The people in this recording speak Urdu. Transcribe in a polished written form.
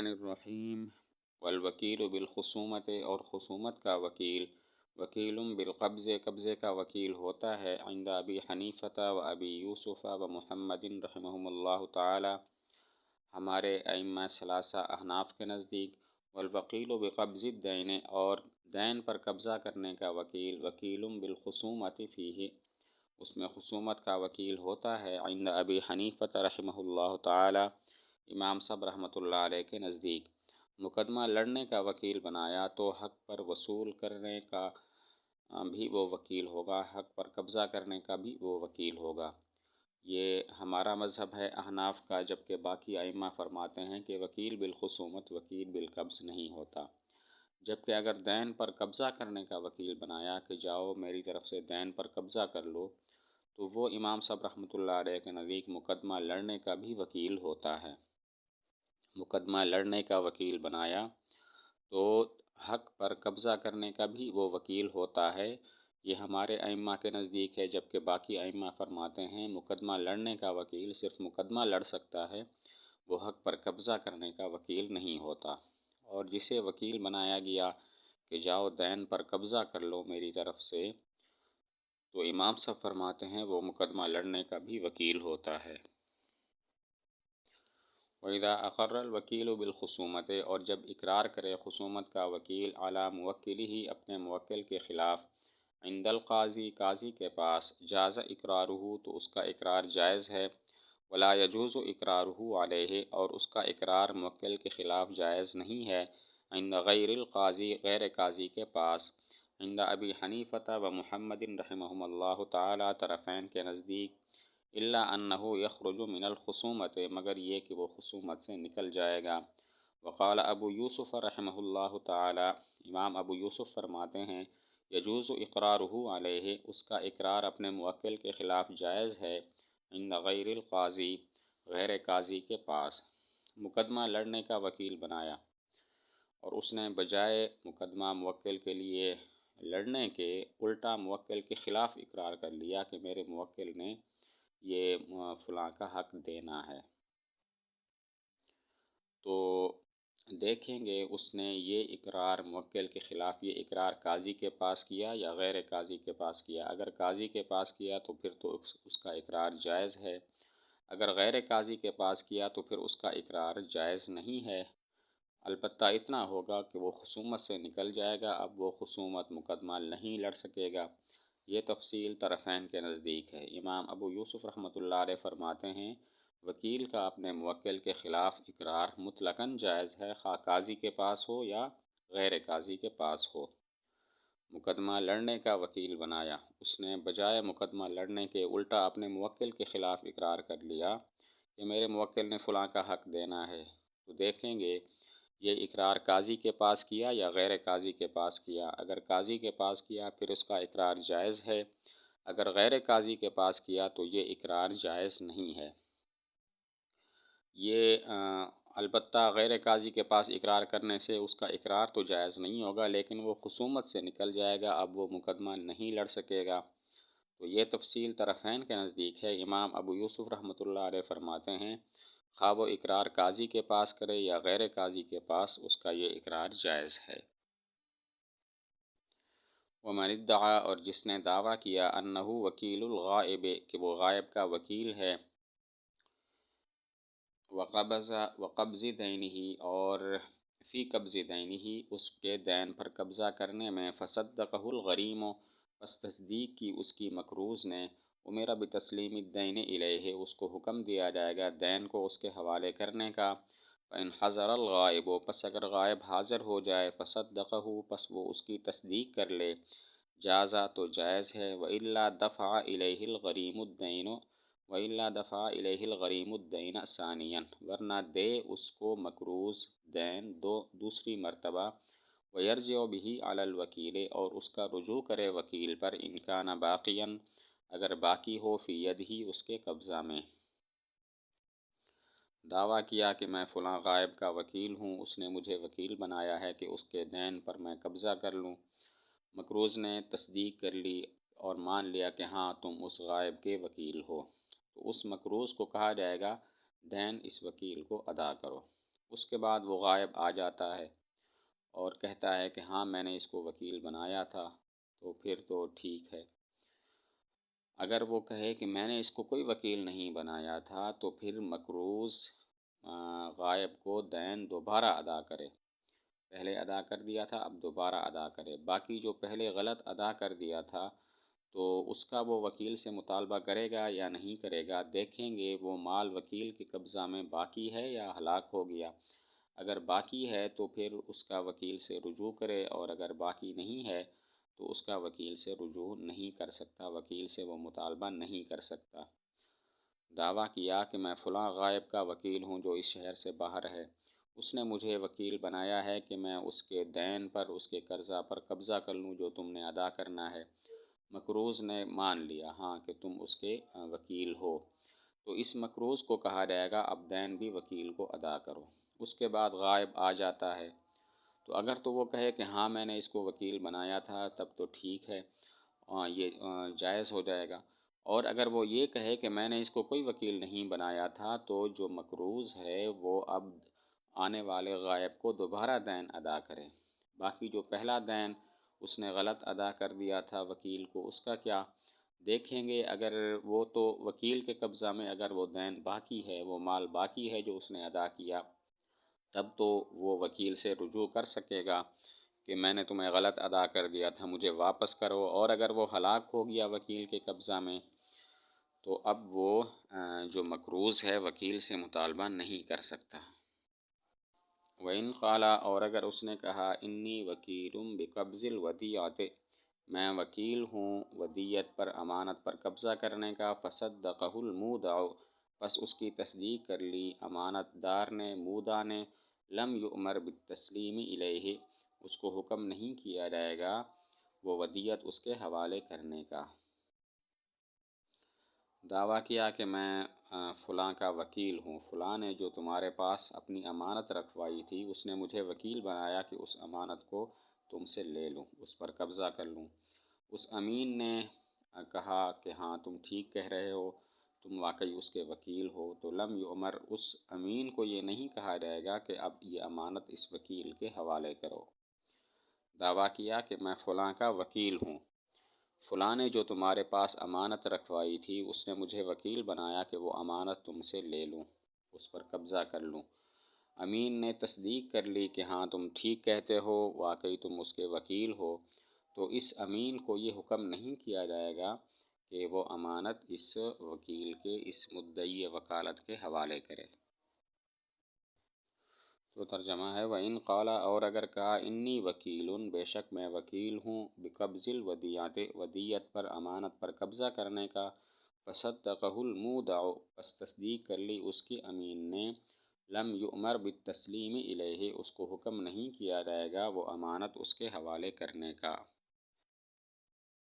الرحمن الرحیم والوکیل بالخصومت، اور خصومت کا وکیل وکیل بالقبض، قبضے کا وکیل ہوتا ہے عند ابی حنیفۃ و ابی یوسف و محمد رحمہم اللہ تعالی، ہمارے ائمہ ثلاثہ احناف کے نزدیک۔ والوکیل بقبض الدین، اور دین پر قبضہ کرنے کا وکیل وکیل بالخصومت فیہ، اس میں خصومت کا وکیل ہوتا ہے عند ابی حنیفۃ رحمہ اللہ تعالی، امام صاحب رحمۃ اللہ علیہ کے نزدیک۔ مقدمہ لڑنے کا وکیل بنایا تو حق پر وصول کرنے کا بھی وہ وکیل ہوگا، حق پر قبضہ کرنے کا بھی وہ وکیل ہوگا۔ یہ ہمارا مذہب ہے احناف کا، جبکہ باقی ائمہ فرماتے ہیں کہ وکیل بالخصومت وکیل بالقبض نہیں ہوتا۔ جبکہ اگر دین پر قبضہ کرنے کا وکیل بنایا کہ جاؤ میری طرف سے دین پر قبضہ کر لو، تو وہ امام صاحب رحمۃ اللہ علیہ کے نزدیک مقدمہ لڑنے کا بھی وکیل ہوتا ہے۔ مقدمہ لڑنے کا وکیل بنایا تو حق پر قبضہ کرنے کا بھی وہ وکیل ہوتا ہے، یہ ہمارے ائمہ کے نزدیک ہے، جبکہ باقی ائمہ فرماتے ہیں مقدمہ لڑنے کا وکیل صرف مقدمہ لڑ سکتا ہے، وہ حق پر قبضہ کرنے کا وکیل نہیں ہوتا۔ اور جسے وکیل بنایا گیا کہ جاؤ دین پر قبضہ کر لو میری طرف سے، تو امام صاحب فرماتے ہیں وہ مقدمہ لڑنے کا بھی وکیل ہوتا ہے۔ وَإِذَا أَقَرَّ الْوَكِيلُ بِالْخُصُومَةِ، اور جب اقرار کرے خصومت کا وکیل علی موکلہ، اپنے موکل کے خلاف، عند القاضی، قاضی کے پاس، جاز اقرارہ، تو اس کا اقرار جائز ہے، ولا یجوز اقرارہ علیہ، اور اس کا اقرار موکل کے خلاف جائز نہیں ہے، عند غیر القاضی، غیر قاضی کے پاس، عند ابی حنیفۃ و محمد رحمہم اللہ تعالی، طرفین کے نزدیک، الا انہ یخرج من الخصومۃ، مگر یہ کہ وہ خصومت سے نکل جائے گا۔ وقال ابو یوسف رحمہ اللہ تعالی، امام ابو یوسف فرماتے ہیں یجوز اقرارہ علیہ، اس کا اقرار اپنے موکل کے خلاف جائز ہے، عند غیر القاضی، غیر قاضی کے پاس۔ مقدمہ لڑنے کا وکیل بنایا اور اس نے بجائے مقدمہ موکل کے لیے لڑنے کے الٹا موکل کے خلاف اقرار کر لیا کہ میرے موکل نے یہ فلاں کا حق دینا ہے، تو دیکھیں گے اس نے یہ اقرار موکل کے خلاف، یہ اقرار قاضی کے پاس کیا یا غیر قاضی کے پاس کیا۔ اگر قاضی کے پاس کیا تو پھر تو اس کا اقرار جائز ہے، اگر غیر قاضی کے پاس کیا تو پھر اس کا اقرار جائز نہیں ہے، البتہ اتنا ہوگا کہ وہ خصومت سے نکل جائے گا، اب وہ خصومت مقدمہ نہیں لڑ سکے گا۔ یہ تفصیل طرفین کے نزدیک ہے۔ امام ابو یوسف رحمۃ اللہ علیہ فرماتے ہیں وکیل کا اپنے موکل کے خلاف اقرار مطلقاً جائز ہے، خواہ قاضی کے پاس ہو یا غیر قاضی کے پاس ہو۔ مقدمہ لڑنے کا وکیل بنایا، اس نے بجائے مقدمہ لڑنے کے الٹا اپنے موکل کے خلاف اقرار کر لیا کہ میرے موکل نے فلاں کا حق دینا ہے، تو دیکھیں گے یہ اقرار قاضی کے پاس کیا یا غیر قاضی کے پاس کیا۔ اگر قاضی کے پاس کیا پھر اس کا اقرار جائز ہے، اگر غیر قاضی کے پاس کیا تو یہ اقرار جائز نہیں ہے۔ یہ البتہ غیر قاضی کے پاس اقرار کرنے سے اس کا اقرار تو جائز نہیں ہوگا، لیکن وہ خصومت سے نکل جائے گا، اب وہ مقدمہ نہیں لڑ سکے گا۔ تو یہ تفصیل طرفین کے نزدیک ہے۔ امام ابو یوسف رحمۃ اللہ علیہ فرماتے ہیں خواہ وہ اقرار قاضی کے پاس کرے یا غیر قاضی کے پاس، اس کا یہ اقرار جائز ہے۔ ومن ادعا، اور جس نے دعویٰ کیا انہ وکیل الغائب، کہ وہ غائب کا وکیل ہے، وقبض دینہ، اور فی قبض دینہ، اس کے دین پر قبضہ کرنے میں، فصدقہ الغریم، پس تصدیق کی اس کی مقروض نے، امر بتسلیم الدین الیہ، اس کو حکم دیا جائے گا دین کو اس کے حوالے کرنے کا۔ فإن حضر الغائب، پس اگر غائب حاضر ہو جائے، فصدقہ، پس وہ اس کی تصدیق کر لے، جازا، تو جائز ہے، وإلا دفع الیہ الغریم الدین، وإلا دفع الیہ الغریم الدین ثانیا، ورنہ دے اس کو مقروض دین دوسری مرتبہ، ویرجع بہ علی الوکیل، اور اس کا رجوع کرے وکیل پر، ان کان باقیا، اگر باقی ہو، فی یدہ، اس کے قبضہ میں۔ دعویٰ کیا کہ میں فلاں غائب کا وکیل ہوں، اس نے مجھے وکیل بنایا ہے کہ اس کے دین پر میں قبضہ کر لوں، مقروض نے تصدیق کر لی اور مان لیا کہ ہاں تم اس غائب کے وکیل ہو، تو اس مقروض کو کہا جائے گا دین اس وکیل کو ادا کرو۔ اس کے بعد وہ غائب آ جاتا ہے اور کہتا ہے کہ ہاں میں نے اس کو وکیل بنایا تھا، تو پھر تو ٹھیک ہے۔ اگر وہ کہے کہ میں نے اس کو کوئی وکیل نہیں بنایا تھا تو پھر مقروض غائب کو دین دوبارہ ادا کرے، پہلے ادا کر دیا تھا اب دوبارہ ادا کرے، باقی جو پہلے غلط ادا کر دیا تھا تو اس کا وہ وکیل سے مطالبہ کرے گا یا نہیں کرے گا، دیکھیں گے وہ مال وکیل کے قبضہ میں باقی ہے یا ہلاک ہو گیا۔ اگر باقی ہے تو پھر اس کا وکیل سے رجوع کرے، اور اگر باقی نہیں ہے تو اس کا وکیل سے رجوع نہیں کر سکتا، وکیل سے وہ مطالبہ نہیں کر سکتا۔ دعویٰ کیا کہ میں فلاں غائب کا وکیل ہوں جو اس شہر سے باہر ہے، اس نے مجھے وکیل بنایا ہے کہ میں اس کے دین پر، اس کے قرضہ پر قبضہ کر لوں جو تم نے ادا کرنا ہے۔ مقروض نے مان لیا ہاں کہ تم اس کے وکیل ہو، تو اس مقروض کو کہا جائے گا اب دین بھی وکیل کو ادا کرو۔ اس کے بعد غائب آ جاتا ہے، تو اگر تو وہ کہے کہ ہاں میں نے اس کو وکیل بنایا تھا تب تو ٹھیک ہے، یہ جائز ہو جائے گا۔ اور اگر وہ یہ کہے کہ میں نے اس کو کوئی وکیل نہیں بنایا تھا تو جو مقروض ہے وہ اب آنے والے غائب کو دوبارہ دین ادا کرے، باقی جو پہلا دین اس نے غلط ادا کر دیا تھا وکیل کو، اس کا کیا دیکھیں گے۔ اگر وہ تو وکیل کے قبضہ میں اگر وہ دین باقی ہے، وہ مال باقی ہے جو اس نے ادا کیا، تب تو وہ وکیل سے رجوع کر سکے گا کہ میں نے تمہیں غلط ادا کر دیا تھا، مجھے واپس کرو۔ اور اگر وہ ہلاک ہو گیا وکیل کے قبضہ میں تو اب وہ جو مقروض ہے وکیل سے مطالبہ نہیں کر سکتا۔ وَإِنْ قَالَ، اور اگر اس نے کہا انی وکیل بقبض الودیعۃ، میں وکیل ہوں ودیعت پر، امانت پر قبضہ کرنے کا، فصدقہ المودع، پس اس کی تصدیق کر لی امانت دار نے، مودع نے، لم یؤمر بالتسلیم الیہ، اس کو حکم نہیں کیا جائے گا وہ ودیعت اس کے حوالے کرنے کا۔ دعویٰ کیا کہ میں فلاں کا وکیل ہوں، فلاں نے جو تمہارے پاس اپنی امانت رکھوائی تھی اس نے مجھے وکیل بنایا کہ اس امانت کو تم سے لے لوں، اس پر قبضہ کر لوں۔ اس امین نے کہا کہ ہاں تم ٹھیک کہہ رہے ہو، تم واقعی اس کے وکیل ہو، تو لم یؤمر، اس امین کو یہ نہیں کہا جائے گا کہ اب یہ امانت اس وکیل کے حوالے کرو۔ دعویٰ کیا کہ میں فلاں کا وکیل ہوں، فلاں نے جو تمہارے پاس امانت رکھوائی تھی اس نے مجھے وکیل بنایا کہ وہ امانت تم سے لے لوں، اس پر قبضہ کر لوں۔ امین نے تصدیق کر لی کہ ہاں تم ٹھیک کہتے ہو، واقعی تم اس کے وکیل ہو، تو اس امین کو یہ حکم نہیں کیا جائے گا کہ وہ امانت اس وکیل کے، اس مدعی وکالت کے حوالے کرے۔ تو ترجمہ ہے وَإِنْ قَالَ، اور اگر کہا انی وکیل، بے شک میں وکیل ہوں، بقبض الودیعۃ، ودیعت پر، امانت پر قبضہ کرنے کا، فصدقہ المودع، پس تصدیق کر لی اس کی امین نے، لم یؤمر بالتسلیم الیہ، اس کو حکم نہیں کیا جائے گا وہ امانت اس کے حوالے کرنے کا۔